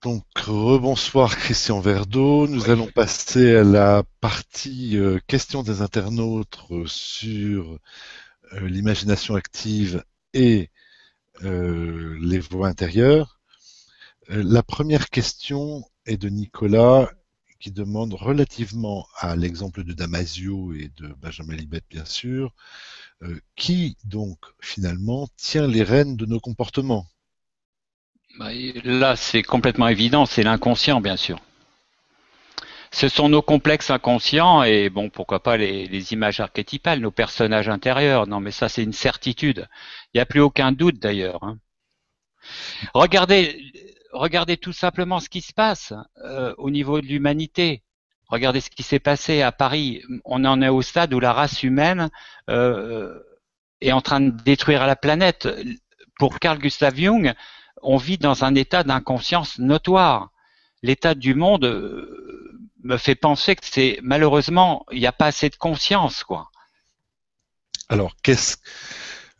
Donc, rebonsoir Christian Verdeau. Nous allons passer à la partie questions des internautes sur l'imagination active et les voix intérieures. La première question est de Nicolas qui demande relativement à l'exemple de Damasio et de Benjamin Libet bien sûr, qui donc finalement tient les rênes de nos comportements? Là, c'est complètement évident, c'est l'inconscient, bien sûr. Ce sont nos complexes inconscients et bon, pourquoi pas les images archétypales, nos personnages intérieurs. Non, mais ça, c'est une certitude. Il n'y a plus aucun doute d'ailleurs, hein. Regardez, regardez tout simplement ce qui se passe au niveau de l'humanité. Regardez ce qui s'est passé à Paris. On en est au stade où la race humaine euh, est en train de détruire la planète. Pour Carl Gustav Jung, on vit dans un état d'inconscience notoire. L'état du monde me fait penser que c'est malheureusement il n'y a pas assez de conscience, quoi. Alors,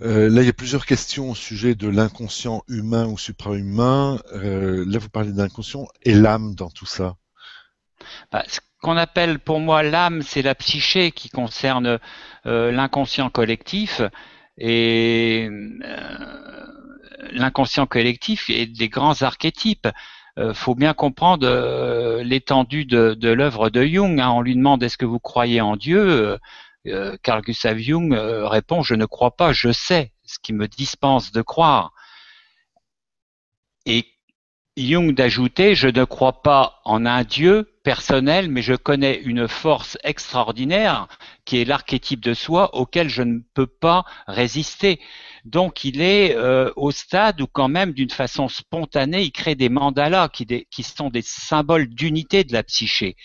là, il y a plusieurs questions au sujet de l'inconscient humain ou suprahumain. Là, vous parlez d'inconscient et l'âme dans tout ça. Ce qu'on appelle pour moi l'âme, c'est la psyché qui concerne l'inconscient collectif et l'inconscient collectif et des grands archétypes. Faut bien comprendre l'étendue de l'œuvre de Jung, hein. On lui demande est-ce que vous croyez en Dieu? Carl Gustav Jung répond je ne crois pas, je sais, ce qui me dispense de croire. Et Jung d'ajouter je ne crois pas en un Dieu personnel, mais je connais une force extraordinaire qui est l'archétype de soi auquel je ne peux pas résister. Donc il est au stade où quand même d'une façon spontanée, il crée des mandalas qui sont des symboles d'unité de la psyché.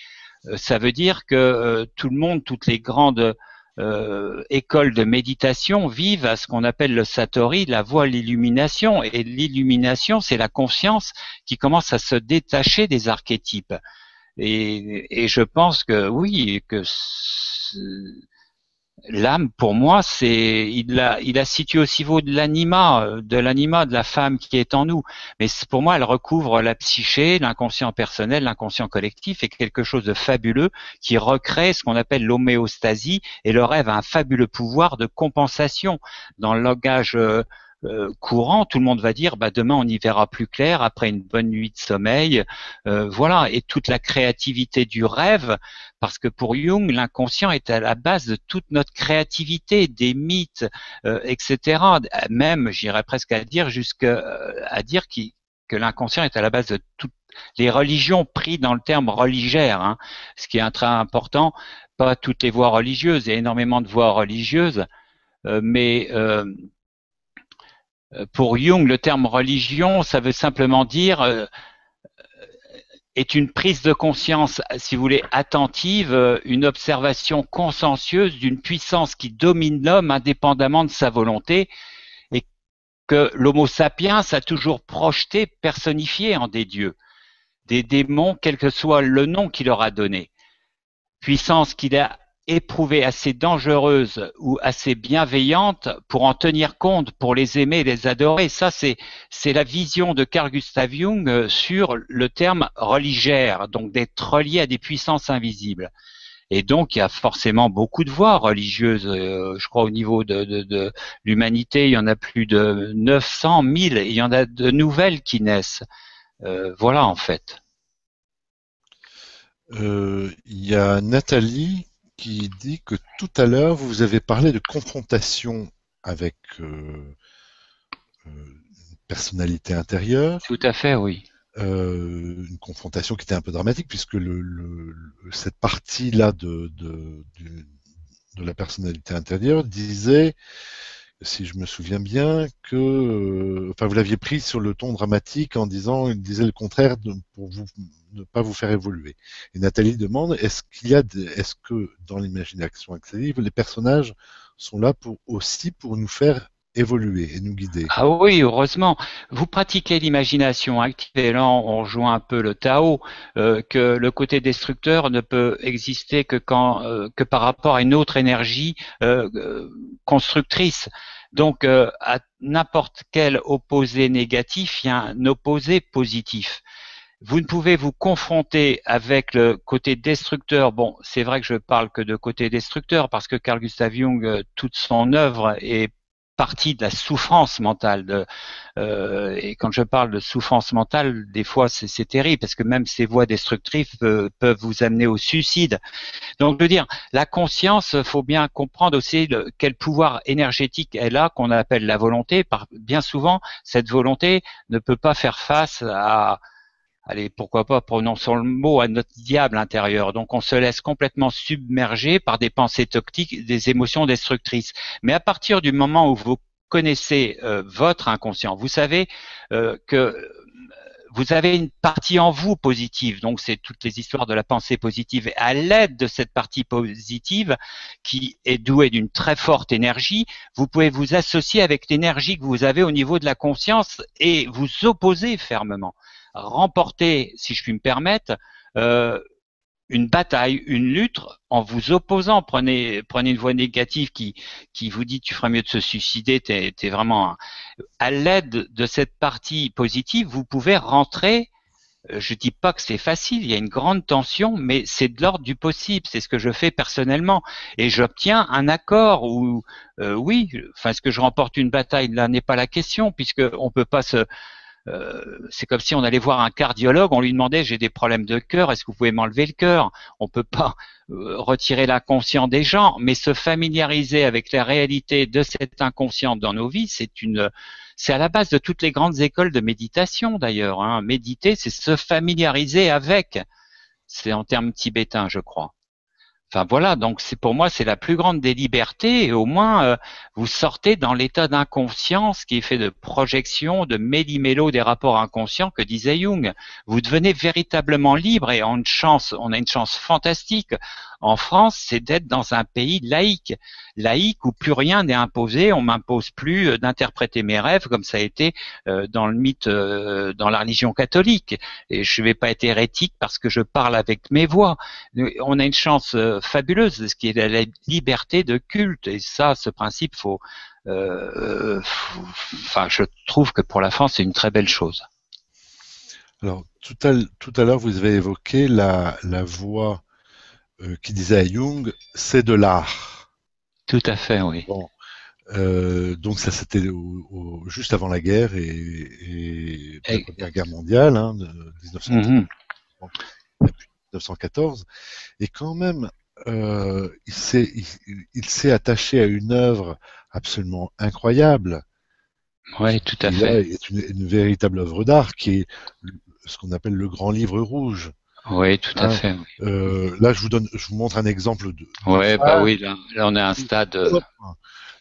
Ça veut dire que tout le monde, toutes les grandes écoles de méditation vivent à ce qu'on appelle le satori, la voie à l'illumination. Et l'illumination, c'est la conscience qui commence à se détacher des archétypes. Et je pense que oui, que l'âme, pour moi, il a situé au niveau de l'anima, de la femme qui est en nous. Mais pour moi, elle recouvre la psyché, l'inconscient personnel, l'inconscient collectif et quelque chose de fabuleux qui recrée ce qu'on appelle l'homéostasie et le rêve a un fabuleux pouvoir de compensation. Dans le langage courant, tout le monde va dire, bah, demain on y verra plus clair après une bonne nuit de sommeil. Voilà. Et toute la créativité du rêve, parce que pour Jung, l'inconscient est à la base de toute notre créativité, des mythes, etc. Même, j'irais presque à dire jusqu'à dire que l'inconscient est à la base de toutes les religions, pris dans le terme religère, hein, ce qui est très important. Pas toutes les voies religieuses, il y a énormément de voies religieuses, mais pour Jung, le terme religion, ça veut simplement dire est une prise de conscience, si vous voulez, attentive, une observation consciencieuse d'une puissance qui domine l'homme indépendamment de sa volonté et que l'homo sapiens a toujours projeté, personnifié en des dieux, des démons, quel que soit le nom qu'il leur a donné. Puissance qu'il a éprouvée assez dangereuse ou assez bienveillante pour en tenir compte, pour les aimer, les adorer. Ça, c'est la vision de Carl Gustav Jung sur le terme religère, donc d'être relié à des puissances invisibles. Et donc, il y a forcément beaucoup de voies religieuses. Je crois au niveau de l'humanité, il y en a plus de 900, 1000, et il y en a de nouvelles qui naissent. Voilà, en fait. Il y a Nathalie qui dit que tout à l'heure, vous avez parlé de confrontation avec une personnalité intérieure, Tout à fait, oui. une confrontation qui était un peu dramatique puisque cette partie-là de la personnalité intérieure disait, si je me souviens bien, que, enfin, vous l'aviez pris sur le ton dramatique en disant, il disait le contraire pour vous ne pas vous faire évoluer. Et Nathalie demande, est-ce que dans l'imagination active, les personnages sont là pour nous faire évoluer et nous guider? Ah oui, heureusement. Vous pratiquez l'imagination active et là on rejoint un peu le Tao, que le côté destructeur ne peut exister que par rapport à une autre énergie constructrice. Donc à n'importe quel opposé négatif, il y a un opposé positif. vous ne pouvez vous confronter avec le côté destructeur. Bon, c'est vrai que je parle que de côté destructeur parce que Carl Gustav Jung, toute son œuvre est partie de la souffrance mentale. Et quand je parle de souffrance mentale, des fois c'est terrible parce que même ces voies destructrices peuvent vous amener au suicide. Donc, je veux dire, la conscience, faut bien comprendre aussi quel pouvoir énergétique elle a, qu'on appelle la volonté. Bien souvent, cette volonté ne peut pas faire face à, allez, pourquoi pas, prononçons le mot, à notre diable intérieur. Donc, on se laisse complètement submerger par des pensées toxiques, des émotions destructrices. Mais à partir du moment où vous connaissez votre inconscient, vous savez que vous avez une partie en vous positive, donc c'est toutes les histoires de la pensée positive. Et à l'aide de cette partie positive, qui est douée d'une très forte énergie, vous pouvez vous associer avec l'énergie que vous avez au niveau de la conscience et vous opposer fermement, remporter, si je puis me permettre, une bataille, une lutte en vous opposant. Prenez une voix négative qui vous dit tu ferais mieux de se suicider, t'es vraiment à l'aide de cette partie positive, vous pouvez rentrer. Je dis pas que c'est facile, il y a une grande tension, mais c'est de l'ordre du possible. C'est ce que je fais personnellement, et j'obtiens un accord où, oui, enfin, est-ce que je remporte une bataille? Là n'est pas la question, puisque on peut pas se c'est comme si on allait voir un cardiologue, on lui demandait j'ai des problèmes de cœur, est-ce que vous pouvez m'enlever le cœur? On peut pas retirer l'inconscient des gens, mais se familiariser avec la réalité de cet inconscient dans nos vies, c'est à la base de toutes les grandes écoles de méditation d'ailleurs. Hein. Méditer, c'est se familiariser avec. C'est en termes tibétains, je crois. Enfin voilà, donc c'est pour moi c'est la plus grande des libertés et au moins vous sortez dans l'état d'inconscience qui est fait de projection, de méli-mélo des rapports inconscients que disait Jung. Vous devenez véritablement libre et on a une chance fantastique en France, c'est d'être dans un pays laïque où plus rien n'est imposé, on m'impose plus d'interpréter mes rêves comme ça a été dans le mythe, dans la religion catholique. Et je ne vais pas être hérétique parce que je parle avec mes voix. On a une chance fabuleuse, ce qui est la liberté de culte. Et ça, ce principe, enfin, je trouve que pour la France, c'est une très belle chose. Alors, tout à l'heure, vous avez évoqué la voix qui disait à Jung, c'est de l'art. Tout à fait, oui. Bon, donc ça, c'était juste avant la guerre et la Première Guerre mondiale, hein, de 1914. Mm-hmm. 1914. Et quand même, il s'est attaché à une œuvre absolument incroyable. Oui, tout à qui fait. là est une véritable œuvre d'art, qui est ce qu'on appelle le Grand Livre Rouge. Oui, tout à fait. Oui. Là, je vous montre un exemple de. Ouais, bah oui, là on est à un stade.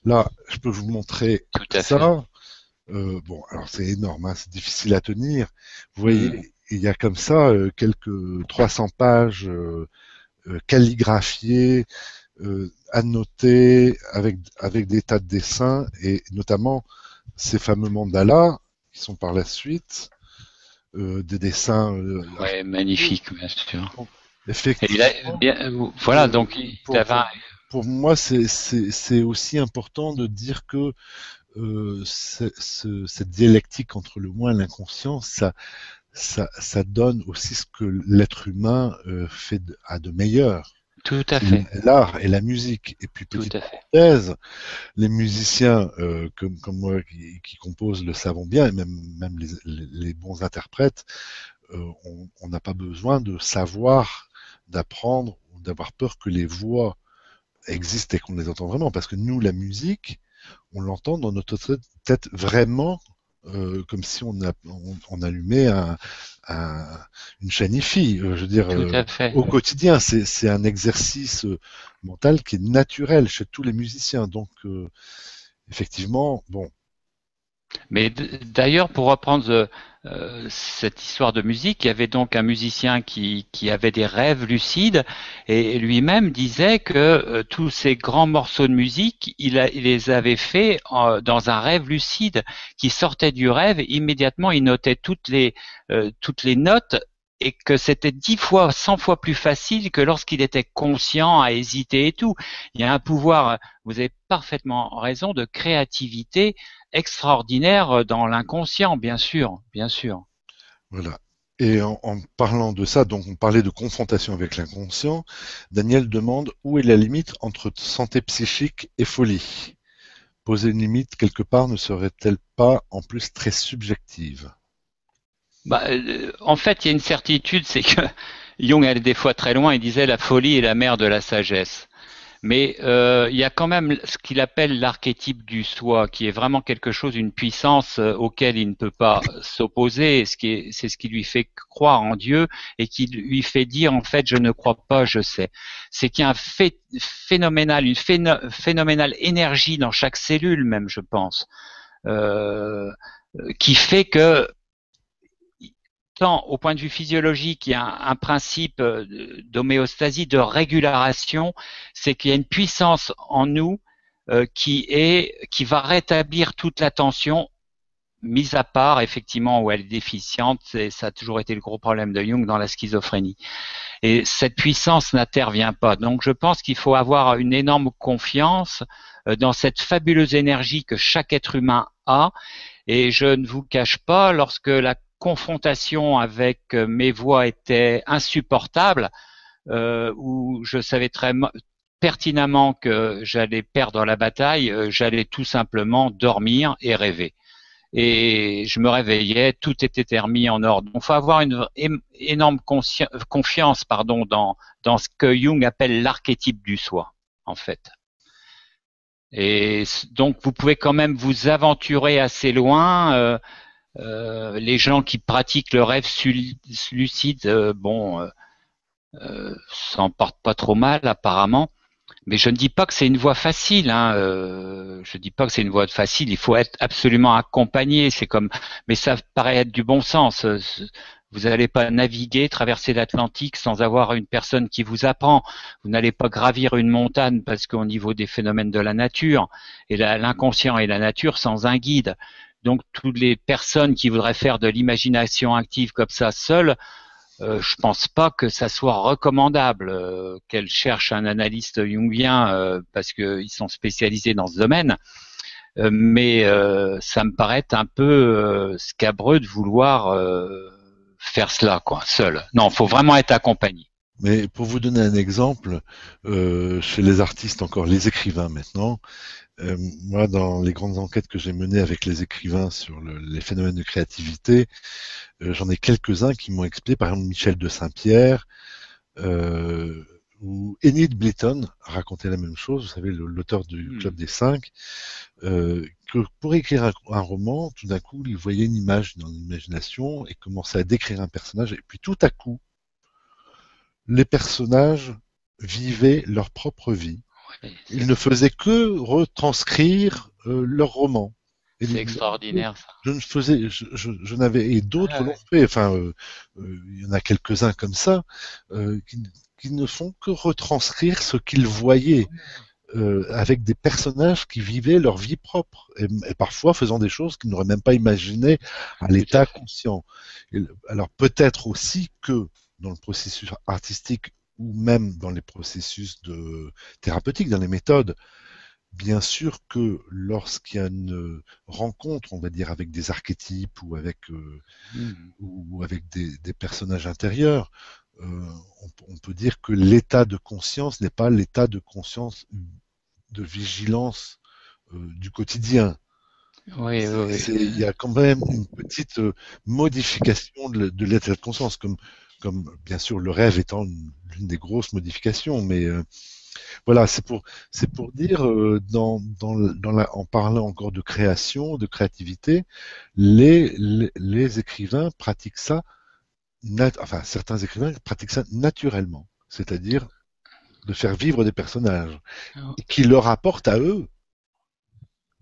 Là, je peux vous montrer Tout à ça. fait. Bon, alors c'est énorme, hein, c'est difficile à tenir. Vous voyez, il y a comme ça quelques 300 pages calligraphiées, annotées avec des tas de dessins et notamment ces fameux mandalas qui sont par la suite des dessins. Ouais, magnifique, bien sûr. Effectivement. Voilà, donc pour moi, c'est aussi important de dire que cette dialectique entre le moi et l'inconscient, ça donne aussi ce que l'être humain fait à de meilleur. Tout à fait. L'art et la musique. Et puis, petite parenthèse, les musiciens comme moi qui composent le savent bien, et même les bons interprètes, on n'a pas besoin de savoir, d'apprendre ou d'avoir peur que les voix existent et qu'on les entend vraiment. Parce que nous, la musique, on l'entend dans notre tête vraiment comme si on allumait une chaîne hi-fi. Je veux dire, au quotidien, c'est un exercice mental qui est naturel chez tous les musiciens. Donc, effectivement, bon. Mais d'ailleurs, pour reprendre cette histoire de musique, il y avait donc un musicien qui avait des rêves lucides et lui-même disait que tous ces grands morceaux de musique, il les avait faits dans un rêve lucide qui sortait du rêve. Immédiatement, il notait toutes les notes et que c'était 10 fois, 100 fois plus facile que lorsqu'il était conscient, à hésiter et tout. Il y a un pouvoir, vous avez parfaitement raison, de créativité extraordinaire dans l'inconscient, bien sûr, bien sûr. Voilà. Et en parlant de ça, donc on parlait de confrontation avec l'inconscient, Daniel demande où est la limite entre santé psychique et folie. Poser une limite quelque part ne serait-elle pas en plus très subjective? En fait, il y a une certitude, c'est que Jung allait des fois très loin, il disait la folie est la mère de la sagesse. Mais il y a quand même ce qu'il appelle l'archétype du soi, qui est vraiment quelque chose, une puissance auquel il ne peut pas s'opposer. C'est ce qui lui fait croire en Dieu et qui lui fait dire en fait je ne crois pas, je sais. C'est qu'il y a un phénoménal, une phénoménale énergie dans chaque cellule même, je pense, euh, qui fait que tant au point de vue physiologique, il y a un principe d'homéostasie, de régulation, c'est qu'il y a une puissance en nous qui va rétablir toute la tension, mise à part effectivement où elle est déficiente, et ça a toujours été le gros problème de Jung dans la schizophrénie. Et cette puissance n'intervient pas. Donc je pense qu'il faut avoir une énorme confiance dans cette fabuleuse énergie que chaque être humain a. Et je ne vous cache pas, lorsque la confrontation avec mes voix était insupportable, où je savais très pertinemment que j'allais perdre la bataille, j'allais tout simplement dormir et rêver. Et je me réveillais, tout était remis en ordre. Il faut avoir une énorme confiance dans ce que Jung appelle l'archétype du soi, en fait. Et donc, vous pouvez quand même vous aventurer assez loin. Les gens qui pratiquent le rêve lucide, s'en portent pas trop mal apparemment. Mais je ne dis pas que c'est une voie facile. Hein. Je ne dis pas que c'est une voie facile. Il faut être absolument accompagné. C'est comme, mais ça paraît être du bon sens. Vous n'allez pas naviguer, traverser l'Atlantique sans avoir une personne qui vous apprend. Vous n'allez pas gravir une montagne parce qu'au niveau des phénomènes de la nature et l'inconscient et la nature sans un guide. Donc toutes les personnes qui voudraient faire de l'imagination active comme ça seules, je pense pas que ça soit recommandable qu'elles cherchent un analyste jungien parce qu'ils sont spécialisés dans ce domaine. Mais ça me paraît un peu scabreux de vouloir faire cela, quoi, seul. Non, il faut vraiment être accompagné. Mais pour vous donner un exemple, chez les artistes encore, les écrivains maintenant, moi dans les grandes enquêtes que j'ai menées avec les écrivains sur les phénomènes de créativité, j'en ai quelques-uns qui m'ont expliqué, par exemple Michel de Saint-Pierre, ou Enid Blyton a raconté la même chose, vous savez, l'auteur du Club des Cinq, que pour écrire un roman, tout d'un coup, il voyait une image dans l'imagination et commençait à décrire un personnage, et puis tout à coup, les personnages vivaient leur propre vie. Ouais, Ils ne faisaient que retranscrire leur roman. Et c'est extraordinaire ça. je ne faisais, je n'avais, et d'autres Ah, l'ont ouais. fait. Enfin, il y en a quelques-uns comme ça qui ne font que retranscrire ce qu'ils voyaient avec des personnages qui vivaient leur vie propre et parfois faisant des choses qu'ils n'auraient même pas imaginées à Tout à l'état fait. conscient. Alors peut-être aussi que dans le processus artistique ou même dans les processus thérapeutiques, dans les méthodes, bien sûr que lorsqu'il y a une rencontre, on va dire, avec des archétypes Mhm. ou avec des personnages intérieurs, on peut dire que l'état de conscience n'est pas l'état de conscience de vigilance du quotidien. Oui, oui, Il y a quand même une petite modification de l'état de conscience, comme bien sûr le rêve étant l'une des grosses modifications, mais voilà, c'est pour dire, en parlant encore de création, de créativité, les écrivains pratiquent ça, enfin certains écrivains pratiquent ça naturellement, c'est-à-dire de faire vivre des personnages, oui. et qui leur apportent à eux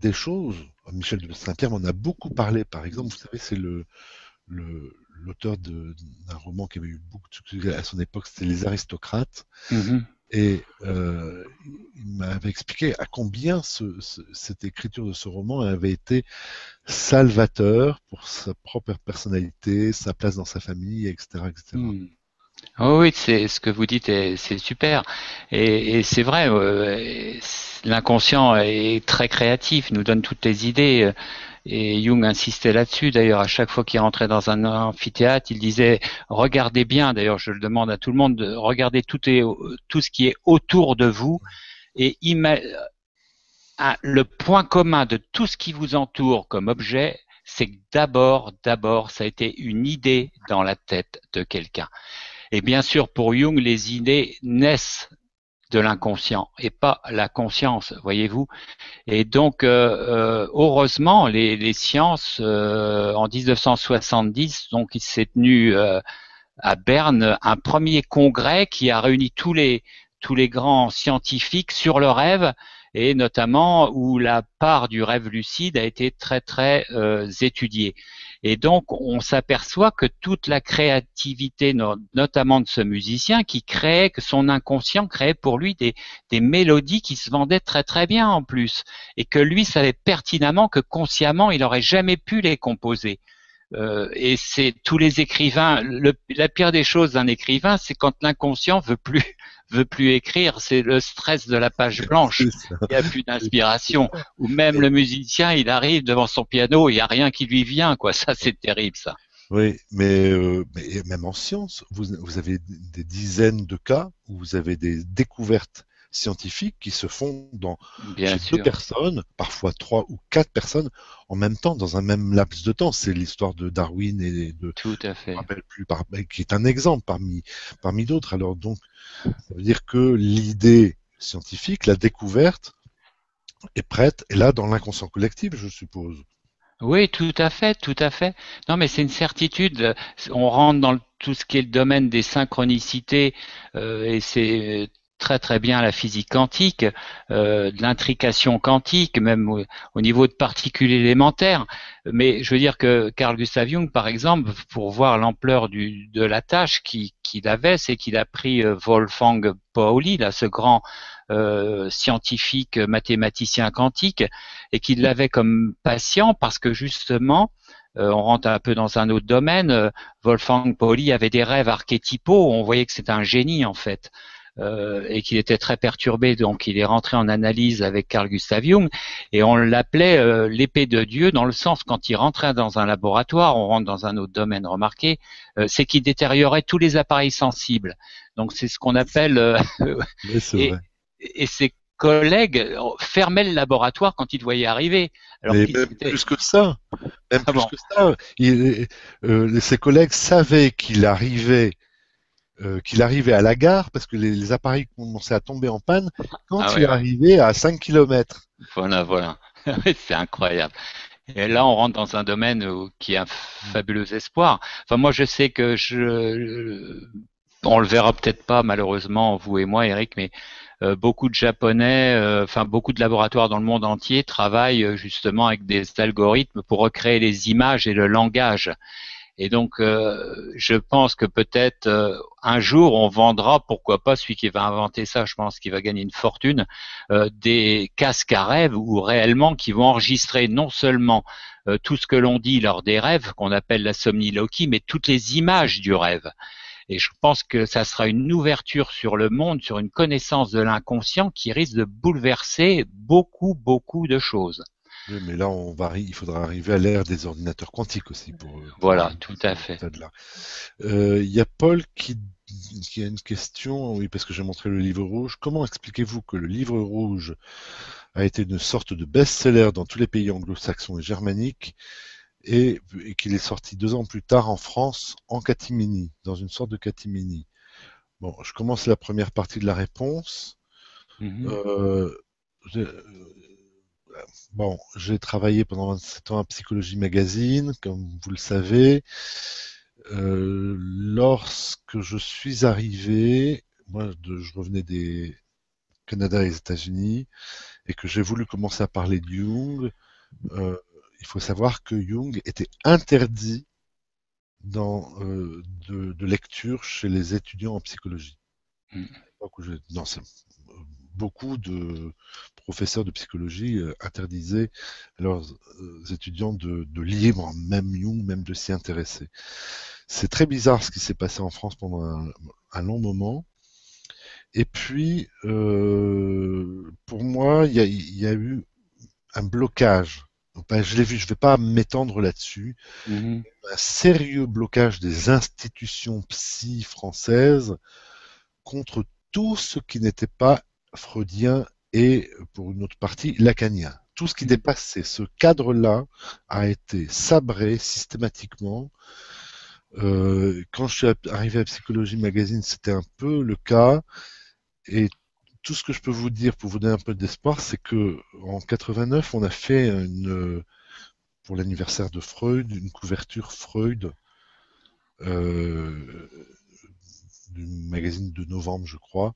des choses. Michel de Saint-Pierre m'en a beaucoup parlé, par exemple, vous savez, c'est l'auteur d'un roman qui avait eu beaucoup de succès à son époque, c'était Les Aristocrates. Mhm. Et il m'avait expliqué à combien cette écriture de ce roman avait été salvateur pour sa propre personnalité, sa place dans sa famille, etc., etc. Mhm. Oh oui, c'est ce que vous dites, c'est super. Et c'est vrai, l'inconscient est très créatif, nous donne toutes les idées. Et Jung insistait là-dessus. D'ailleurs, à chaque fois qu'il rentrait dans un amphithéâtre, il disait regardez bien. D'ailleurs, je le demande à tout le monde de regarder tout ce qui est autour de vous et le point commun de tout ce qui vous entoure comme objet, c'est que d'abord, ça a été une idée dans la tête de quelqu'un. Et bien sûr, pour Jung, les idées naissent de l'inconscient et pas la conscience, voyez-vous. Et donc, heureusement, les sciences, en 1970, donc il s'est tenu à Berne un premier congrès qui a réuni tous les grands scientifiques sur le rêve et notamment où la part du rêve lucide a été très très étudiée. Et donc on s'aperçoit que toute la créativité, notamment de ce musicien, qui créait, que son inconscient créait pour lui des mélodies qui se vendaient très très bien en plus, et que lui savait pertinemment que consciemment il n'aurait jamais pu les composer. Et c'est tous les écrivains. La pire des choses d'un écrivain, c'est quand l'inconscient veut plus écrire. C'est le stress de la page blanche. C'est ça. Il n'y a plus d'inspiration. Ou même le musicien, il arrive devant son piano, il n'y a rien qui lui vient, quoi. Ça, c'est terrible, ça. Oui, mais même en science, vous avez des dizaines de cas où vous avez des découvertes scientifiques qui se font Bien chez deux sûr. personnes, parfois trois ou quatre personnes, en même temps, dans un même laps de temps. C'est l'histoire de Darwin et Tout à je me fait. rappelle plus, qui est un exemple parmi d'autres. Alors donc, ça veut dire que l'idée scientifique, la découverte, est prête, et là, dans l'inconscient collectif, je suppose. Oui, tout à fait, tout à fait. Non, mais c'est une certitude. On rentre dans tout ce qui est le domaine des synchronicités, et c'est très très bien la physique quantique, de l'intrication quantique, même au niveau de particules élémentaires. Mais je veux dire que Carl Gustav Jung, par exemple, pour voir l'ampleur de la tâche qu'il avait, c'est qu'il a pris Wolfgang Pauli, là, ce grand scientifique mathématicien quantique, et qu'il l'avait comme patient parce que justement, on rentre un peu dans un autre domaine, Wolfgang Pauli avait des rêves archétypaux, on voyait que c'était un génie en fait. Et qu'il était très perturbé, donc il est rentré en analyse avec Carl Gustav Jung, et on l'appelait l'épée de Dieu, dans le sens quand il rentrait dans un laboratoire, on rentre dans un autre domaine remarqué, c'est qu'il détériorait tous les appareils sensibles. Donc c'est ce qu'on appelle Oui, c'est et, vrai. et ses collègues fermaient le laboratoire quand ils le voyaient arriver. Alors Mais qu'ils même étaient. plus que ça, même Ah plus bon. que ça, ses collègues savaient qu'il arrivait à la gare parce que les appareils commençaient à tomber en panne Ah quand il ouais, ouais. arrivait à 5 kilomètres. Voilà, voilà. C'est incroyable. Et là, on rentre dans un domaine qui a un fabuleux espoir. Enfin, moi, je sais que on le verra peut-être pas, malheureusement, vous et moi, Eric, mais beaucoup de Japonais, enfin beaucoup de laboratoires dans le monde entier travaillent justement avec des algorithmes pour recréer les images et le langage. Et donc, je pense que peut-être un jour, on vendra, pourquoi pas, celui qui va inventer ça, je pense qu'il va gagner une fortune, des casques à rêve ou réellement qui vont enregistrer non seulement tout ce que l'on dit lors des rêves, qu'on appelle la somniloquie, mais toutes les images du rêve. Et je pense que ça sera une ouverture sur le monde, sur une connaissance de l'inconscient qui risque de bouleverser beaucoup, beaucoup de choses. Oui, mais là, il faudra arriver à l'ère des ordinateurs quantiques aussi pour Voilà, arriver tout à à ce fait. stade-là. Il y a Paul qui a une question, oui, parce que j'ai montré le livre rouge. Comment expliquez-vous que le livre rouge a été une sorte de best-seller dans tous les pays anglo-saxons et germaniques et qu'il est sorti 2 ans plus tard en France en catimini, dans une sorte de catimini? Bon, je commence la première partie de la réponse. Mhm. Euh, j'ai- bon, j'ai travaillé pendant 27 ans à Psychologie Magazine, comme vous le savez. Lorsque je suis arrivé, je revenais des Canada et des États-Unis, et que j'ai voulu commencer à parler de Jung, euh, il faut savoir que Jung était interdit de lecture chez les étudiants en psychologie. Mhm. Donc, non, beaucoup de professeurs de psychologie interdisaient à leurs étudiants de lire, même Jung, même de s'y intéresser. C'est très bizarre ce qui s'est passé en France pendant un long moment. Et puis, pour moi, il y a eu un blocage Ben, je l'ai vu, je ne vais pas m'étendre là-dessus. Mhm. Un sérieux blocage des institutions psy françaises contre tout ce qui n'était pas freudien et, pour une autre partie, lacanien. Tout ce qui Mhm. dépassait ce cadre-là a été sabré systématiquement. Quand je suis arrivé à Psychologie Magazine, c'était un peu le cas. Et tout ce que je peux vous dire pour vous donner un peu d'espoir, c'est que en 89, on a fait pour l'anniversaire de Freud, une couverture Freud euh, du magazine de novembre, je crois,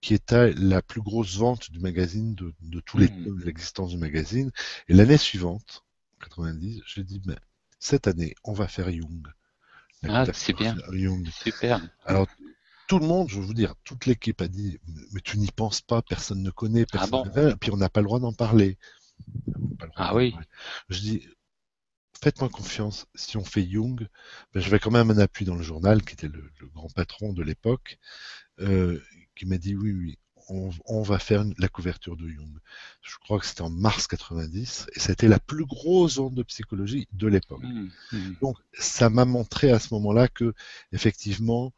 qui était la plus grosse vente du magazine de tous les temps Mhm. de l'existence du magazine. Et l'année suivante, 90, j'ai dit, mais cette année, on va faire Jung, la Ah, c'est couverture bien, Jung. super. Alors, tout le monde, je veux vous dire, toute l'équipe a dit, mais tu n'y penses pas, personne ne connaît, Ah personne bon? ne rien, puis on n'a pas le droit d'en parler. Pas le droit Ah d'en oui. parler. Je dis, faites-moi confiance, si on fait Jung, ben, je vais quand même un appui dans le journal, qui était le grand patron de l'époque, euh, qui m'a dit oui, oui, on va faire la couverture de Jung. Je crois que c'était en mars 90, et c'était la plus grosse vente de psychologie de l'époque. Mhm. Mhm. Donc, ça m'a montré à ce moment-là que, effectivement,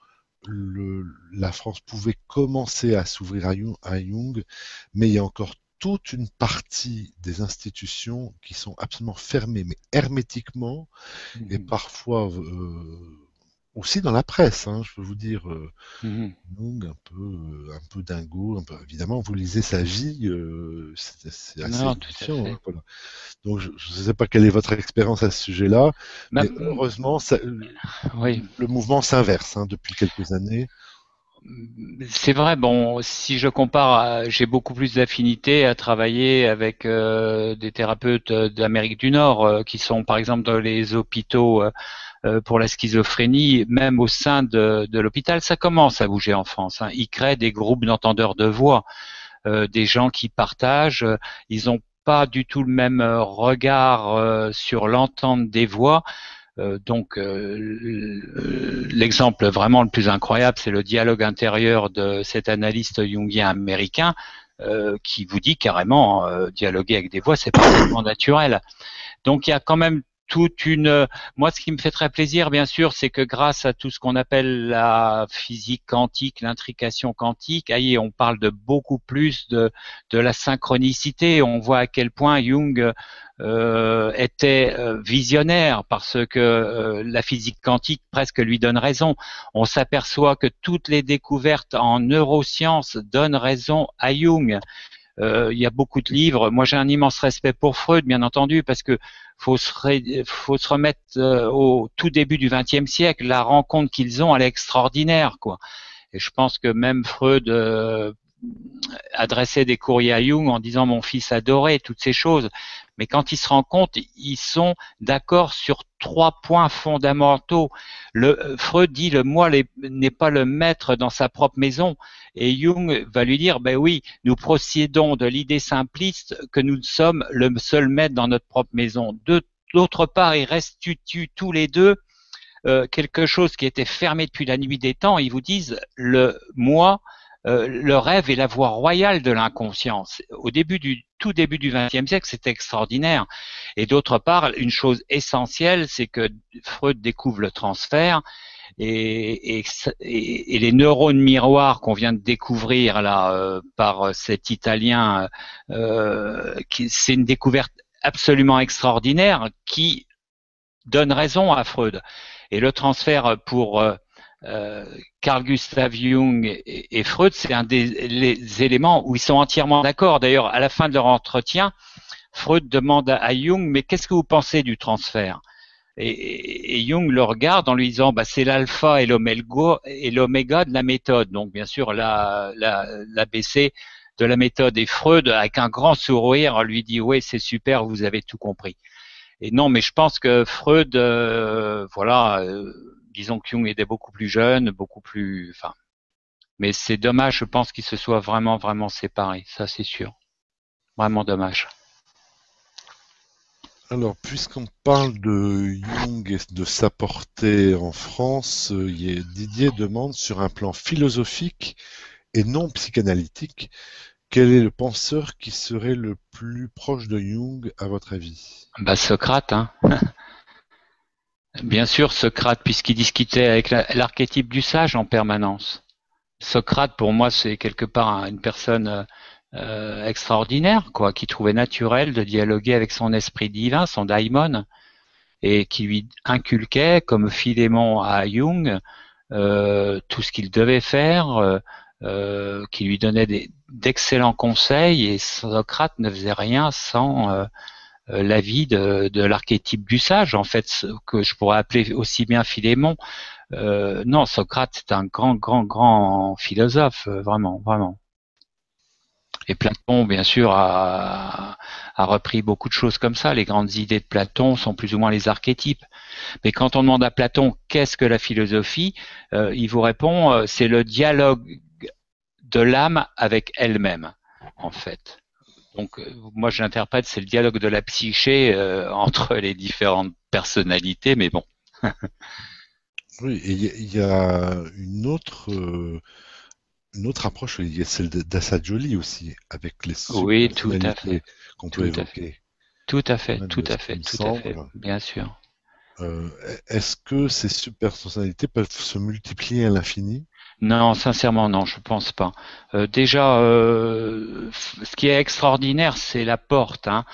la France pouvait commencer à s'ouvrir à Jung, mais il y a encore toute une partie des institutions qui sont absolument fermées, mais hermétiquement, et Mhm. parfois aussi dans la presse, hein, je peux vous dire, Mhm. Jung, un peu dingo, un peu, évidemment, vous lisez sa vie, c'est assez Non, tout à édifiant, hein, fait. voilà. Donc, je ne sais pas quelle est votre expérience à ce sujet-là, Ma- mais heureusement, oui. le mouvement s'inverse hein, depuis quelques années. C'est vrai, bon, si je compare, j'ai beaucoup plus d'affinité à travailler avec des thérapeutes d'Amérique du Nord qui sont par exemple dans les hôpitaux pour la schizophrénie, même au sein de l'hôpital, ça commence à bouger en France, hein. Ils créent des groupes d'entendeurs de voix, des gens qui partagent, ils n'ont pas du tout le même regard sur l'entente des voix. L'exemple vraiment le plus incroyable, c'est le dialogue intérieur de cet analyste jungien américain qui vous dit carrément dialoguer avec des voix, c'est parfaitement naturel. Donc il y a quand même toute une. Moi, ce qui me fait très plaisir, bien sûr, c'est que grâce à tout ce qu'on appelle la physique quantique, l'intrication quantique, on parle de beaucoup plus de la synchronicité. On voit à quel point Jung était visionnaire parce que la physique quantique presque lui donne raison. On s'aperçoit que toutes les découvertes en neurosciences donnent raison à Jung. Il y a beaucoup de livres. Moi, j'ai un immense respect pour Freud, bien entendu, parce que faut se remettre au tout début du XXe siècle. La rencontre qu'ils ont, elle est extraordinaire, quoi. Et je pense que même Freud adressait des courriers à Jung en disant mon fils adoré, toutes ces choses. Mais quand ils se rendent compte, ils sont d'accord sur trois points fondamentaux. Freud dit le moi n'est pas le maître dans sa propre maison. Et Jung va lui dire, ben oui, nous procédons de l'idée simpliste que nous sommes le seul maître dans notre propre maison. D'autre part, ils restituent tous les deux quelque chose qui était fermé depuis la nuit des temps. Ils vous disent le moi, le rêve est la voie royale de l'inconscience. Au tout début du XXe siècle, c'était extraordinaire. Et d'autre part, une chose essentielle, c'est que Freud découvre le transfert et les neurones miroirs qu'on vient de découvrir là par cet Italien, c'est une découverte absolument extraordinaire qui donne raison à Freud. Et le transfert pour Carl Gustav Jung et Freud, c'est un des éléments où ils sont entièrement d'accord. D'ailleurs, à la fin de leur entretien, Freud demande à Jung, mais qu'est-ce que vous pensez du transfert et Jung le regarde en lui disant, bah, c'est l'alpha et l'oméga de la méthode. Donc, bien sûr, l'ABC de la méthode. Et Freud, avec un grand sourire, lui dit, oui, c'est super, vous avez tout compris. Et non, mais je pense que Freud, voilà, disons que Jung était beaucoup plus jeune, beaucoup plus, enfin, mais c'est dommage, je pense qu'ils se soient vraiment, vraiment séparés, ça c'est sûr, vraiment dommage. Alors, puisqu'on parle de Jung et de sa portée en France, Didier demande sur un plan philosophique et non psychanalytique, quel est le penseur qui serait le plus proche de Jung, à votre avis? Bah, Socrate, hein. Bien sûr, Socrate, puisqu'il discutait avec l'archétype du sage en permanence. Socrate, pour moi, c'est quelque part une personne extraordinaire, quoi, qui trouvait naturel de dialoguer avec son esprit divin, son daimon, et qui lui inculquait, comme Philémon à Jung, tout ce qu'il devait faire, qui lui donnait d'excellents conseils, et Socrate ne faisait rien sans l'avis de l'archétype du sage, en fait, que je pourrais appeler aussi bien Philémon. Non, Socrate, c'est un grand, grand, grand philosophe, vraiment, vraiment. Et Platon, bien sûr, a repris beaucoup de choses comme ça. Les grandes idées de Platon sont plus ou moins les archétypes. Mais quand on demande à Platon qu'est-ce que la philosophie, il vous répond c'est le dialogue de l'âme avec elle-même, en fait. Donc moi je l'interprète, c'est le dialogue de la psyché entre les différentes personnalités, mais bon. Oui, et il y a une autre approche, il y a celle d'Assagioli aussi, avec les Oui, tout à fait, subpersonnalités qu'on peut tout à fait, évoquer. tout à Quand fait, même, tout de à ce qui fait, me tout à fait, semble. bien sûr. Euh, Est-ce que ces subpersonnalités peuvent se multiplier à l'infini? Non, sincèrement, non, je pense pas. Déjà, ce qui est extraordinaire, c'est la porte, hein.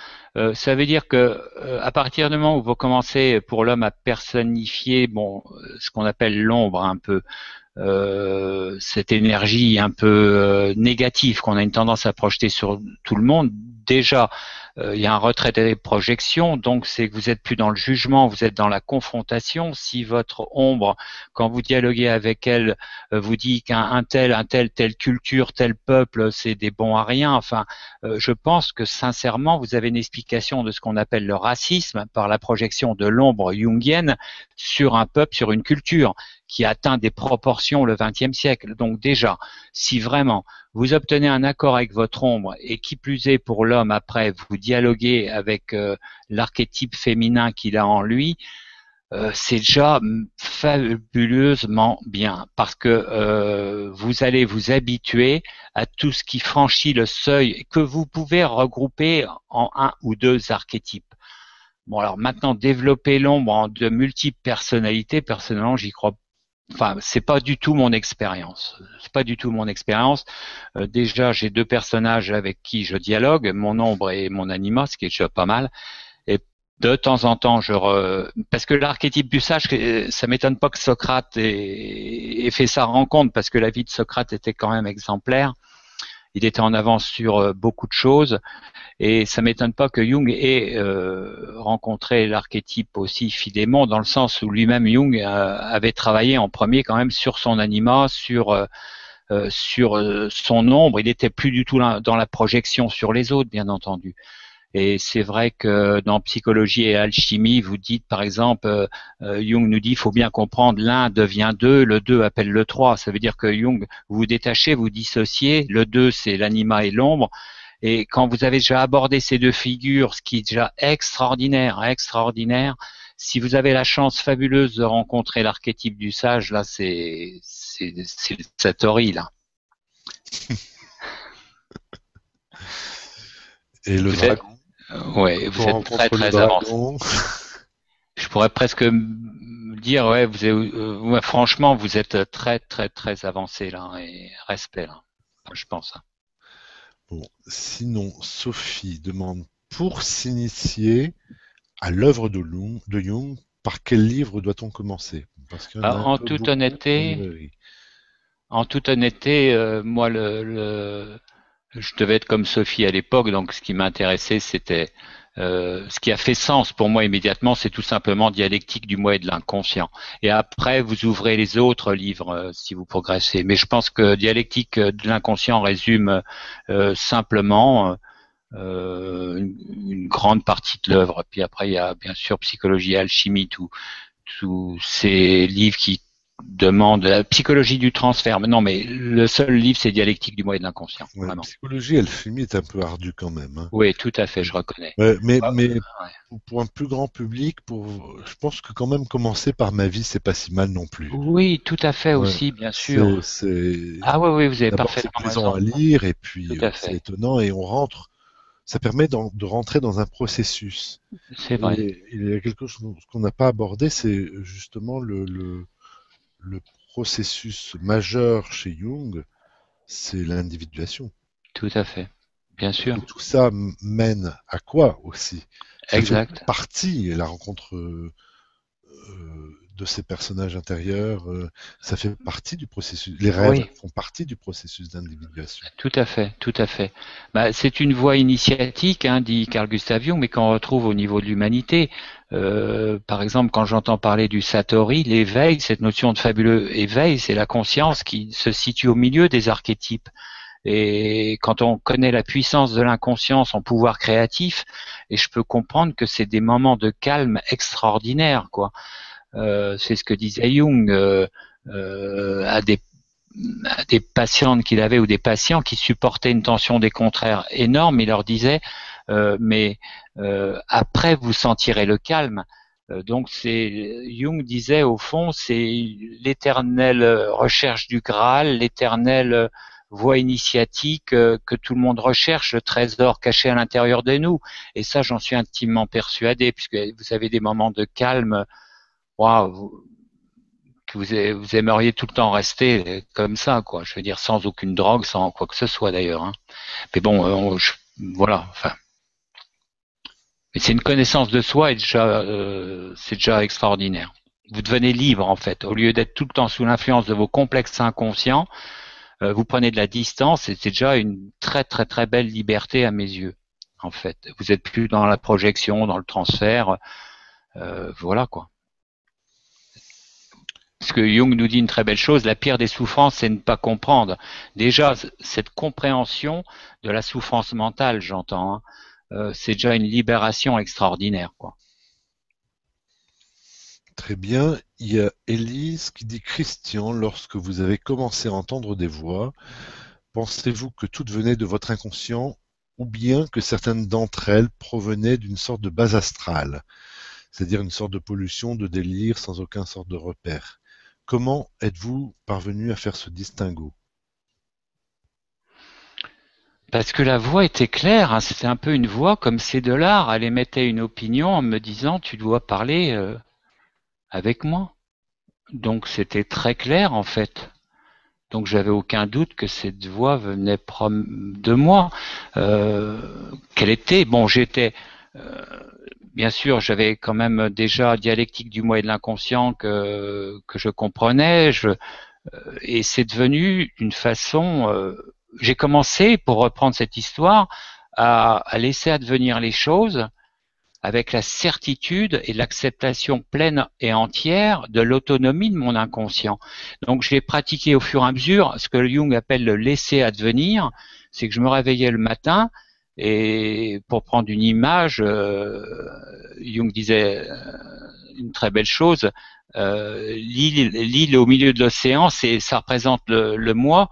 Ça veut dire que à partir du moment où vous commencez pour l'homme à personnifier, bon, ce qu'on appelle l'ombre un peu, cette énergie un peu négative qu'on a une tendance à projeter sur tout le monde, déjà, il y a un retrait des projections, donc c'est que vous êtes plus dans le jugement, vous êtes dans la confrontation. Si votre ombre, quand vous dialoguez avec elle, vous dit telle culture, tel peuple, c'est des bons à rien, enfin, je pense que sincèrement, vous avez une explication de ce qu'on appelle le racisme par la projection de l'ombre jungienne sur un peuple, sur une culture qui atteint des proportions le XXe siècle. Donc déjà, si vraiment vous obtenez un accord avec votre ombre et qui plus est pour l'homme après, vous dialoguez avec l'archétype féminin qu'il a en lui, c'est déjà fabuleusement bien parce que vous allez vous habituer à tout ce qui franchit le seuil que vous pouvez regrouper en un ou deux archétypes. Bon alors maintenant développer l'ombre en de multiples personnalités, personnellement j'y crois. Enfin, c'est pas du tout mon expérience. C'est pas du tout mon expérience. Déjà, j'ai deux personnages avec qui je dialogue, mon ombre et mon anima, ce qui est déjà pas mal. Et de temps en temps, parce que l'archétype du sage, ça m'étonne pas que Socrate ait fait sa rencontre, parce que la vie de Socrate était quand même exemplaire. Il était en avance sur beaucoup de choses. Et ça m'étonne pas que Jung ait rencontré l'archétype aussi Philémon, dans le sens où lui-même Jung avait travaillé en premier quand même sur son anima, sur son ombre. Il n'était plus du tout dans la projection sur les autres, bien entendu. Et c'est vrai que dans psychologie et alchimie, vous dites par exemple, Jung nous dit, il faut bien comprendre, l'un devient deux, le deux appelle le trois. Ça veut dire que Jung, vous vous détachez, vous dissociez. Le deux, c'est l'anima et l'ombre. Et quand vous avez déjà abordé ces deux figures, ce qui est déjà extraordinaire, extraordinaire, si vous avez la chance fabuleuse de rencontrer l'archétype du sage, là, c'est le Satori, là. Et le Vous êtes, dragon? ouais, Quand on vous êtes très rencontre le très avancé. dragon, Je pourrais presque dire, ouais, ouais, franchement, vous êtes très très très avancé là, et respect là, je pense, hein. bon, sinon, Sophie demande pour s'initier à l'œuvre de Jung, par quel livre doit-on commencer? Parce qu'il y en Bah, a un peu beaucoup en librairie. en toute honnêteté, moi je devais être comme Sophie à l'époque, donc ce qui m'intéressait, c'était ce qui a fait sens pour moi immédiatement, c'est tout simplement Dialectique du moi et de l'inconscient. Et après, vous ouvrez les autres livres si vous progressez. Mais je pense que Dialectique de l'inconscient résume simplement une grande partie de l'œuvre. Puis après, il y a bien sûr Psychologie et Alchimie, tous ces livres qui demande la psychologie du transfert. Mais non, mais le seul livre, c'est Dialectique du moi et de l'inconscient, Ouais, la vraiment. psychologie, alchimie est un peu ardue quand même, hein. Oui, tout à fait, je reconnais. Ouais, mais, Ah, mais ouais. pour un plus grand public, je pense que quand même commencer par ma vie, c'est pas si mal non plus. Oui, tout à fait Ouais, aussi, bien sûr. c'est, Ah oui, oui, vous avez d'abord c'est parfaitement plaisant raison. à lire et Tout puis à c'est fait. étonnant et on rentre, ça permet de rentrer dans un processus. C'est vrai. Et il y a quelque chose qu'on n'a pas abordé, c'est justement le processus majeur chez Jung, c'est l'individuation. Tout à fait. Bien sûr. Et tout ça mène à quoi aussi? Ça fait Exact. partie, la rencontre de ces personnages intérieurs, ça fait partie du processus. Les rêves Oui. font partie du processus d'individuation. Tout à fait, tout à fait. Bah, c'est une voie initiatique, hein, dit Carl Gustav Jung, mais qu'on retrouve au niveau de l'humanité. Par exemple, quand j'entends parler du Satori, l'éveil, cette notion de fabuleux éveil, c'est la conscience qui se situe au milieu des archétypes. Et quand on connaît la puissance de l'inconscient, son pouvoir créatif, et je peux comprendre que c'est des moments de calme extraordinaires, quoi. C'est ce que disait Jung à des patientes qu'il avait ou des patients qui supportaient une tension des contraires énorme. Il leur disait mais après vous sentirez le calme. Donc c'est Jung disait au fond c'est l'éternelle recherche du Graal, l'éternelle voie initiatique que tout le monde recherche, le trésor caché à l'intérieur de nous. Et ça, j'en suis intimement persuadé, puisque vous avez des moments de calme, waouh, que vous aimeriez tout le temps rester comme ça, quoi. Je veux dire, sans aucune drogue, sans quoi que ce soit d'ailleurs. Hein. Mais bon, voilà. Enfin, mais c'est une connaissance de soi et déjà, c'est déjà extraordinaire. Vous devenez libre en fait, au lieu d'être tout le temps sous l'influence de vos complexes inconscients. Vous prenez de la distance et c'est déjà une très très très belle liberté à mes yeux. En fait, vous êtes plus dans la projection, dans le transfert. Voilà quoi. Parce que Jung nous dit une très belle chose, la pire des souffrances, c'est ne pas comprendre. Déjà, cette compréhension de la souffrance mentale, j'entends, hein, c'est déjà une libération extraordinaire, quoi. Très bien. Il y a Élise qui dit Christian, lorsque vous avez commencé à entendre des voix, pensez-vous que toutes venaient de votre inconscient ou bien que certaines d'entre elles provenaient d'une sorte de base astrale, c'est-à-dire une sorte de pollution, de délire sans aucun sorte de repère? Comment êtes-vous parvenu à faire ce distinguo? Parce que la voix était claire, hein, c'était un peu une voix comme c'est de l'art. Elle émettait une opinion en me disant tu dois parler avec moi. Donc c'était très clair en fait. Donc j'avais aucun doute que cette voix venait de moi. Euh, Qu'elle était. Bon, j'étais. euh, Bien sûr, j'avais quand même déjà dialectique du moi et de l'inconscient que je comprenais. Et c'est devenu une façon. J'ai commencé, pour reprendre cette histoire, à laisser advenir les choses avec la certitude et l'acceptation pleine et entière de l'autonomie de mon inconscient. Donc j'ai pratiqué au fur et à mesure ce que Jung appelle le laisser advenir, c'est que je me réveillais le matin et pour prendre une image, Jung disait une très belle chose, l'île au milieu de l'océan, ça représente le moi,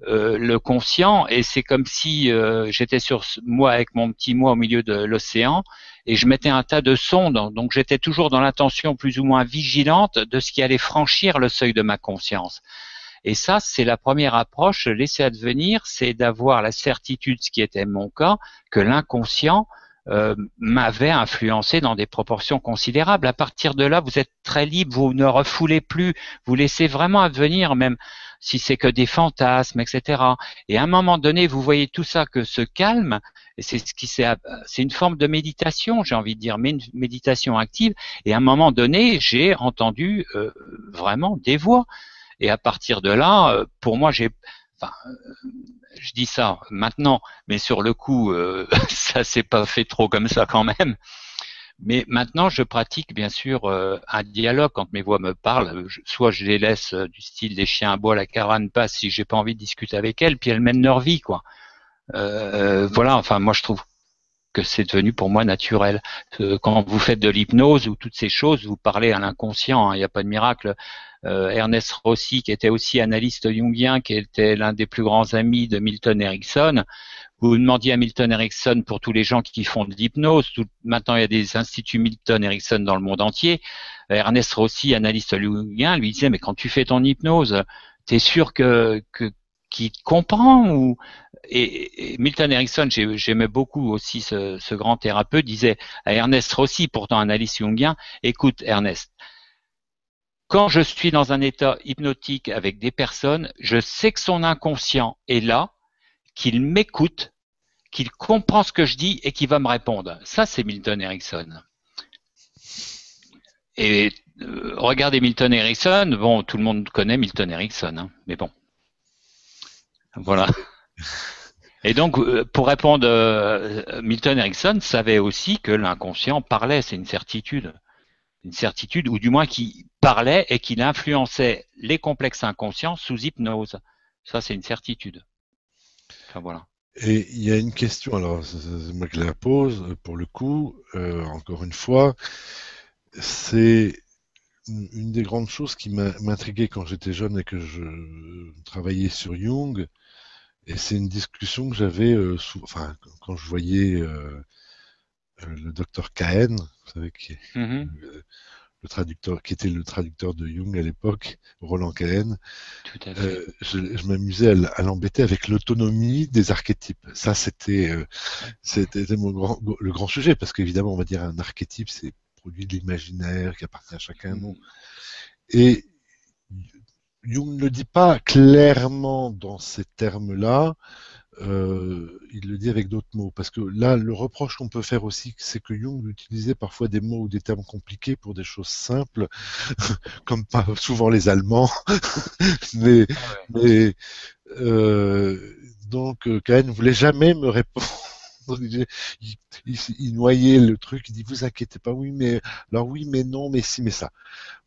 le conscient, et c'est comme si j'étais sur moi avec mon petit moi au milieu de l'océan, et je mettais un tas de sondes, donc j'étais toujours dans l'intention plus ou moins vigilante de ce qui allait franchir le seuil de ma conscience. Et ça, c'est la première approche, laisser advenir, c'est d'avoir la certitude, ce qui était mon cas, que l'inconscient m'avait influencé dans des proportions considérables. À partir de là, vous êtes très libre, vous ne refoulez plus, vous laissez vraiment advenir, même si c'est que des fantasmes, etc. Et à un moment donné, vous voyez tout ça que se calme, et c'est une forme de méditation, j'ai envie de dire, mais une méditation active. Et à un moment donné, j'ai entendu vraiment des voix. Et à partir de là, pour moi, enfin, je dis ça maintenant, mais sur le coup, ça s'est pas fait trop comme ça quand même. Mais maintenant, je pratique bien sûr un dialogue quand mes voix me parlent. Soit je les laisse du style des chiens à bois, la caravane passe si j'ai pas envie de discuter avec elles, puis elles mènent leur vie, quoi. Voilà. Enfin, moi, je trouve que c'est devenu pour moi naturel. Quand vous faites de l'hypnose ou toutes ces choses, vous parlez à l'inconscient. Il n'y a pas de miracle. Ernest Rossi, qui était aussi analyste jungien, qui était l'un des plus grands amis de Milton Erickson. Vous demandiez à Milton Erickson pour tous les gens qui font de l'hypnose. Maintenant, il y a des instituts Milton Erickson dans le monde entier. Ernest Rossi, analyste jungien, lui disait, mais quand tu fais ton hypnose, t'es sûr qu'il comprend ou et Milton Erickson, j'aimais beaucoup aussi ce grand thérapeute, disait à Ernest Rossi, pourtant analyste jungien, écoute Ernest, quand je suis dans un état hypnotique avec des personnes, je sais que son inconscient est là, qu'il m'écoute, qu'il comprend ce que je dis et qu'il va me répondre. Ça, c'est Milton Erickson. Et regardez Milton Erickson, bon, tout le monde connaît Milton Erickson, hein, mais bon. Voilà. Et donc, pour répondre, Milton Erickson savait aussi que l'inconscient parlait, c'est une certitude. Une certitude, ou du moins qu'il parlait et qu'il influençait les complexes inconscients sous hypnose. Ça, c'est une certitude. Enfin, voilà. Et il y a une question, alors c'est moi qui la pose, pour le coup, encore une fois, c'est une des grandes choses qui m'intriguait quand j'étais jeune et que je travaillais sur Jung, et c'est une discussion que j'avais, enfin, quand je voyais le docteur Cahen, vous savez, le traducteur, qui était le traducteur de Jung à l'époque, Roland Cahen, tout à fait. je m'amusais à l'embêter avec l'autonomie des archétypes. Ça, c'était le grand sujet, parce qu'évidemment, on va dire un archétype, c'est produit de l'imaginaire qui appartient à chacun. Non. Et Jung ne le dit pas clairement dans ces termes-là. Il le dit avec d'autres mots, parce que là, le reproche qu'on peut faire aussi, c'est que Jung utilisait parfois des mots ou des termes compliqués pour des choses simples, comme pas souvent les Allemands. mais donc, Cahen ne voulait jamais me répondre. Il noyait le truc, il dit vous inquiétez pas, oui mais alors oui mais non mais si mais ça.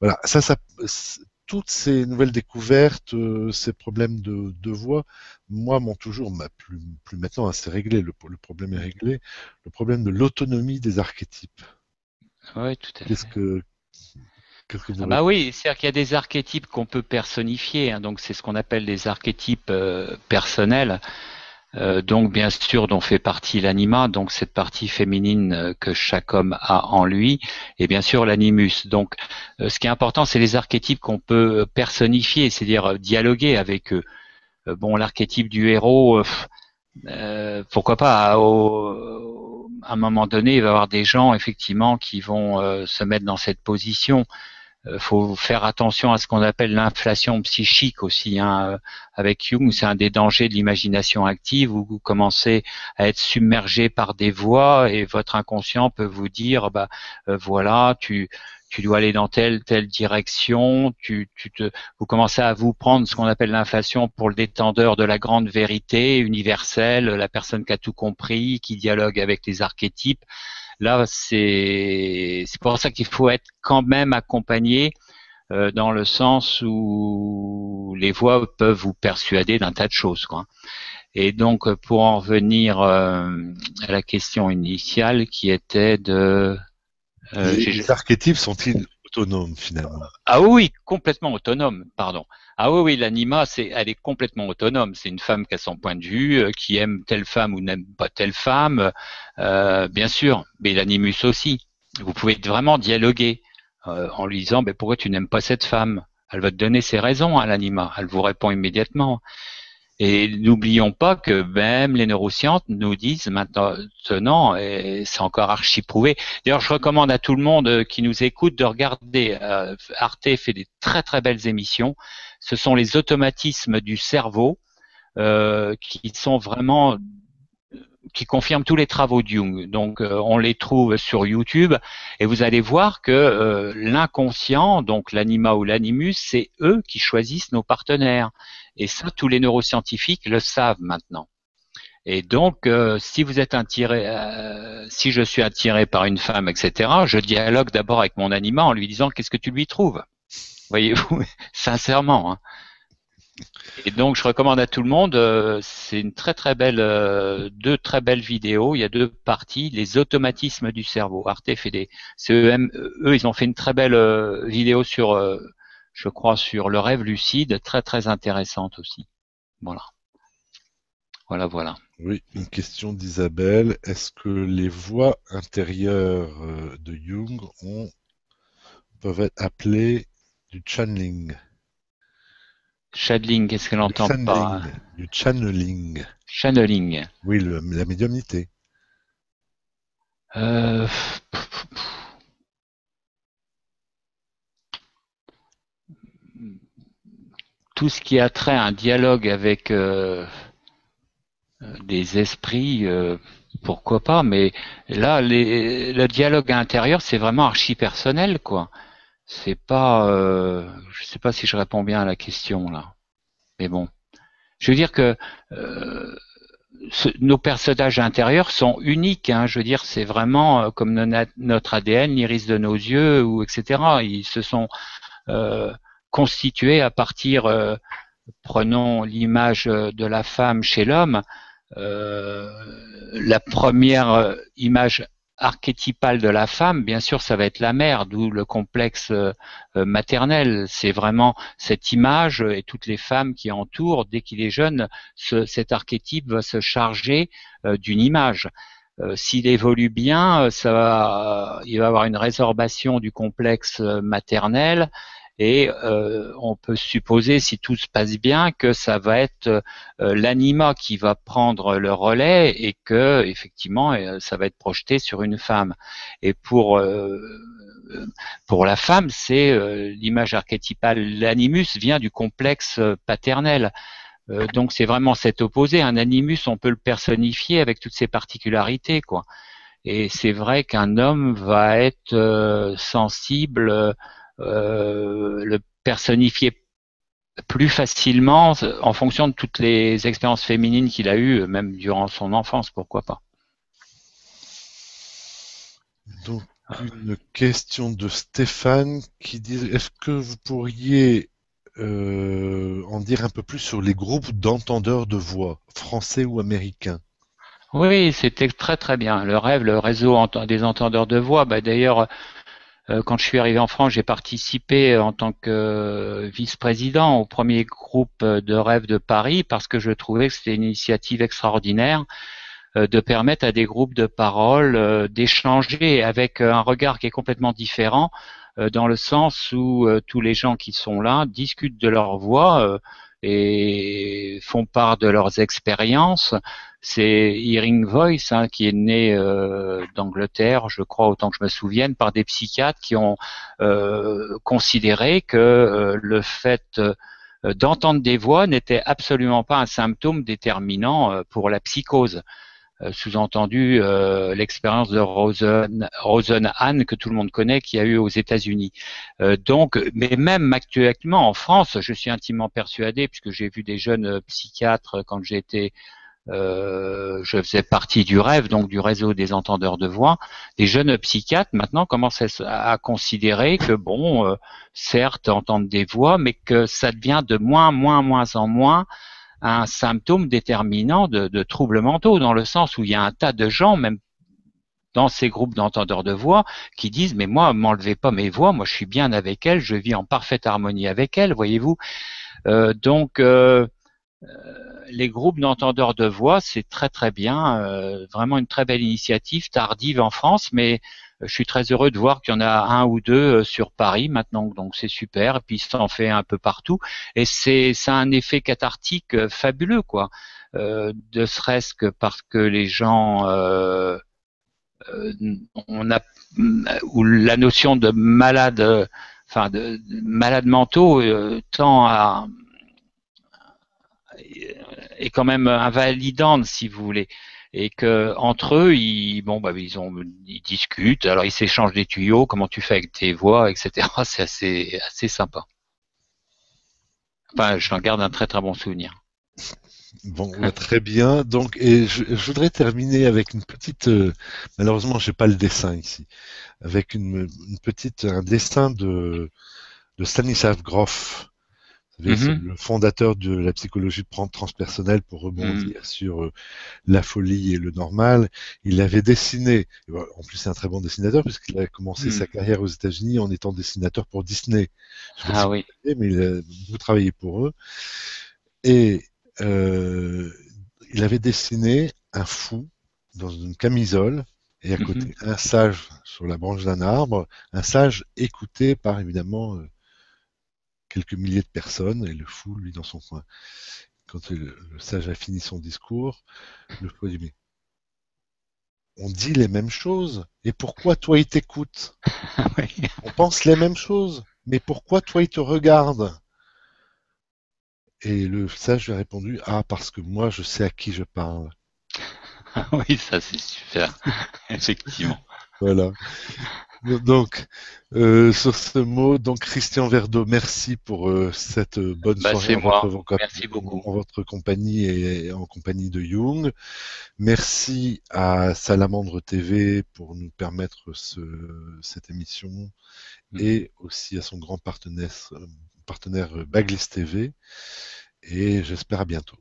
Voilà, ça toutes ces nouvelles découvertes, ces problèmes de voix, moi, m'ont toujours, plus maintenant, hein, c'est réglé, le problème est réglé, le problème de l'autonomie des archétypes. Oui, tout à fait. Qu'est-ce que vous bah oui, c'est-à-dire qu'il y a des archétypes qu'on peut personnifier, hein, donc c'est ce qu'on appelle des archétypes personnels. Donc bien sûr dont fait partie l'anima, donc cette partie féminine que chaque homme a en lui, et bien sûr l'animus. Donc ce qui est important, c'est les archétypes qu'on peut personnifier, c'est-à-dire dialoguer avec eux. Bon, l'archétype du héros, pourquoi pas, à un moment donné, il va y avoir des gens effectivement qui vont se mettre dans cette position. Faut faire attention à ce qu'on appelle l'inflation psychique aussi. Hein. Avec Jung, c'est un des dangers de l'imagination active où vous commencez à être submergé par des voix et votre inconscient peut vous dire, voilà, tu dois aller dans telle direction. Vous commencez à vous prendre ce qu'on appelle l'inflation pour le détendeur de la grande vérité universelle, la personne qui a tout compris, qui dialogue avec les archétypes. Là, c'est pour ça qu'il faut être quand même accompagné dans le sens où les voix peuvent vous persuader d'un tas de choses, quoi. Et donc, pour en revenir à la question initiale qui était de... les archétypes sont-ils autonomes finalement? Ah oui, complètement autonome, pardon. Ah oui, l'anima, elle est complètement autonome. C'est une femme qui a son point de vue, qui aime telle femme ou n'aime pas telle femme, bien sûr. Mais l'animus aussi. Vous pouvez vraiment dialoguer en lui disant, pourquoi tu n'aimes pas cette femme? Elle va te donner ses raisons à l'anima. Elle vous répond immédiatement. Et n'oublions pas que même les neurosciences nous disent maintenant, et c'est encore archi prouvé. D'ailleurs, je recommande à tout le monde qui nous écoute de regarder. Arte fait des très très belles émissions. Ce sont les automatismes du cerveau qui sont vraiment qui confirment tous les travaux de Jung. Donc, on les trouve sur YouTube et vous allez voir que l'inconscient, donc l'anima ou l'animus, c'est eux qui choisissent nos partenaires. Et ça, tous les neuroscientifiques le savent maintenant. Et donc, si vous êtes si je suis attiré par une femme, etc., je dialogue d'abord avec mon anima en lui disant qu'est-ce que tu lui trouves. Voyez-vous, sincèrement. Hein. Et donc, je recommande à tout le monde, c'est une très très belle, deux très belles vidéos. Il y a deux parties, les automatismes du cerveau. Arte fait eux, ils ont fait une très belle vidéo sur, je crois, sur le rêve lucide, très très intéressante aussi. Voilà. Voilà. Oui, une question d'Isabelle. Est-ce que les voix intérieures de Jung peuvent être appelées du channeling? Channeling, qu'est-ce qu'elle entend par Du channeling. channeling? Oui, la médiumnité. Euh, tout ce qui a trait à un dialogue avec des esprits, pourquoi pas, mais là, le dialogue intérieur, c'est vraiment archi personnel, quoi. C'est pas, je sais pas si je réponds bien à la question là, mais bon, je veux dire que nos personnages intérieurs sont uniques. Hein, je veux dire, c'est vraiment comme notre ADN, l'iris de nos yeux, ou etc. Ils se sont euh, constitués à partir, prenons l'image de la femme chez l'homme. Euh, la première image archétypale de la femme, bien sûr, ça va être la mère, d'où le complexe maternel. C'est vraiment cette image et toutes les femmes qui entourent, dès qu'il est jeune, cet archétype va se charger d'une image. S'il évolue bien, il va avoir une résorbation du complexe maternel et on peut supposer, si tout se passe bien, que ça va être l'anima qui va prendre le relais et que effectivement ça va être projeté sur une femme. Et pour la femme, c'est l'image archétypale. L'animus vient du complexe paternel. Donc c'est vraiment cet opposé. Un animus, on peut le personnifier avec toutes ses particularités, quoi. Et c'est vrai qu'un homme va être sensible, le personnifier plus facilement en fonction de toutes les expériences féminines qu'il a eues, même durant son enfance, pourquoi pas. Donc, une question de Stéphane qui dit, est-ce que vous pourriez en dire un peu plus sur les groupes d'entendeurs de voix, français ou américains? Oui, c'était très très bien. Le rêve, le réseau des entendeurs de voix. Bah, d'ailleurs, quand je suis arrivé en France, j'ai participé en tant que vice-président au premier groupe de rêve de Paris parce que je trouvais que c'était une initiative extraordinaire de permettre à des groupes de parole d'échanger avec un regard qui est complètement différent, dans le sens où tous les gens qui sont là discutent de leur voix et font part de leurs expériences. C'est Hearing Voice qui est né d'Angleterre, je crois, autant que je me souvienne, par des psychiatres qui ont considéré que le fait d'entendre des voix n'était absolument pas un symptôme déterminant pour la psychose. Sous-entendu l'expérience de Rosenhan que tout le monde connaît, qui a eu aux États-Unis. Donc, mais même actuellement en France, je suis intimement persuadé, puisque j'ai vu des jeunes psychiatres quand j'étais je faisais partie du rêve, donc du réseau des entendeurs de voix. Des jeunes psychiatres maintenant commencent à considérer que bon, certes, entendre des voix, mais que ça devient de moins en moins un symptôme déterminant de troubles mentaux, dans le sens où il y a un tas de gens, même dans ces groupes d'entendeurs de voix, qui disent mais moi, m'enlevez pas mes voix, moi je suis bien avec elles, je vis en parfaite harmonie avec elles, voyez-vous. Donc les groupes d'entendeurs de voix, c'est très très bien, vraiment une très belle initiative, tardive en France, mais je suis très heureux de voir qu'il y en a un ou deux sur Paris maintenant, donc c'est super. Et puis ça en fait un peu partout, et ça a un effet cathartique fabuleux, quoi. De serait-ce que parce que les gens, on a ou la notion de malade, enfin de malades mentaux tend à est quand même invalidante, si vous voulez, et que entre eux, ils discutent, alors ils s'échangent des tuyaux, comment tu fais avec tes voix, etc. C'est assez sympa. Enfin, j'en garde un très très bon souvenir. Bon, ouais, très bien. Donc, et je voudrais terminer avec une petite. Malheureusement, j'ai pas le dessin ici. Avec un dessin de Stanisław Grof. C'est Mhm. le fondateur de la psychologie transpersonnelle pour Mhm. rebondir sur la folie et le normal. Il avait dessiné, en plus c'est un très bon dessinateur puisqu'il a commencé sa Mhm. carrière aux États-Unis en étant dessinateur pour Disney. Je ne sais pas si Ah vous oui. savez, mais il a beaucoup travaillé pour eux. Et euh, il avait dessiné un fou dans une camisole et à Mhm. côté un sage sur la branche d'un arbre, un sage écouté par évidemment quelques milliers de personnes et le fou lui dans son coin. Quand le sage a fini son discours, le fou dit mais on dit les mêmes choses et pourquoi toi il t'écoute? Ah oui. On pense les mêmes choses, mais pourquoi toi il te regarde? Et le sage lui a répondu ah parce que moi je sais à qui je parle. Ah oui, ça c'est super. Effectivement. Voilà. Donc, sur ce mot, donc Christian Verdeau, merci pour cette bonne Bah soirée c'est en votre, moi. Merci beaucoup. en votre compagnie et en compagnie de Jung. Merci à Salamandre TV pour nous permettre cette émission Mhm. et aussi à son grand partenaire Baglis TV. Et j'espère à bientôt.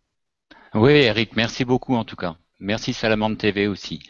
Oui, Eric, merci beaucoup en tout cas. Merci Salamande TV aussi.